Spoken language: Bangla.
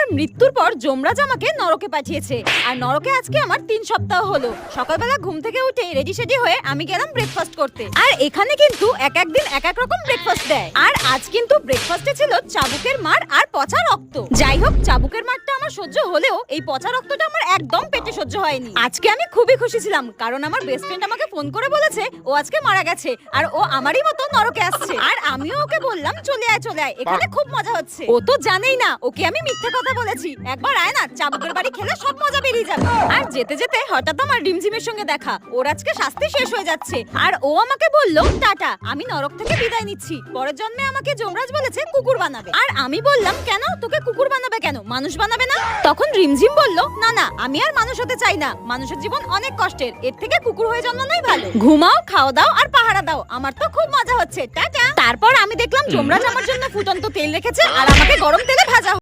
আমার মৃত্যুর পর যমরাজ আমাকে নরকে পাঠিয়েছে। আর নরকে আজকে আমার 3 সপ্তাহ হলো। সকালবেলা ঘুম থেকে উঠে রেডি সেডি হয়ে আমি গেলাম ব্রেকফাস্ট করতে। আর এখানে কিন্তু এক এক দিন এক এক রকম ব্রেকফাস্ট দেয়। আর আজ কিন্তু ব্রেকফাস্টে ছিল চাবুকের মার আর পচা রক্ত। যাই হোক, চাবুকের মারটা আমার সহ্য হলেও এই পচা রক্তটা আমার একদম পেটে সহ্য হয়নি। আজকে আমি খুবই খুশি ছিলাম, কারণ আমার বেস্ট ফ্রেন্ড আমাকে ফোন করে বলেছে ও আজকে মারা গেছে আর ও আমারই মতো নরকে আসছে। আর আমিও ওকে বললাম চলে আয় চলে আয়, এখানে খুব মজা হচ্ছে। ও তো জানেই না ওকে আমি মিথ্যে কথা বলেছি। একবার আয় না, চাবুকের বাড়ি খেলে সব মজা বেরিয়ে যাবে। আর যেতে যেতে হঠাৎ আমার রিমঝিমের সঙ্গে দেখা। ওর আজকে শাস্তি শেষ হয়ে যাচ্ছে আর ও আমাকে বলল টাটা, আমি নরক থেকে বিদায় নিচ্ছি। পরের জন্মে আমাকে যমরাজ বলেছে কুকুর বানাবে। আর আমি বললাম কেন, তোকে কুকুর বানাবে কেন, মানুষ বানাবে না? তখন রিমঝিম বলল না না, আমি আর মানুষ হতে চাই না। মানুষের জীবন অনেক কষ্টের, এর থেকে কুকুর হয়ে জন্মানোই ভালো। ঘুমাও, খাও দাও আর পাহারা দাও, আমার তো খুব মজা হচ্ছে, টাটা। তারপর আমি দেখলাম যমরাজ আমার জন্য ফুটন্ত তেল রেখেছে আর আমাকে গরম তেলে ভাজা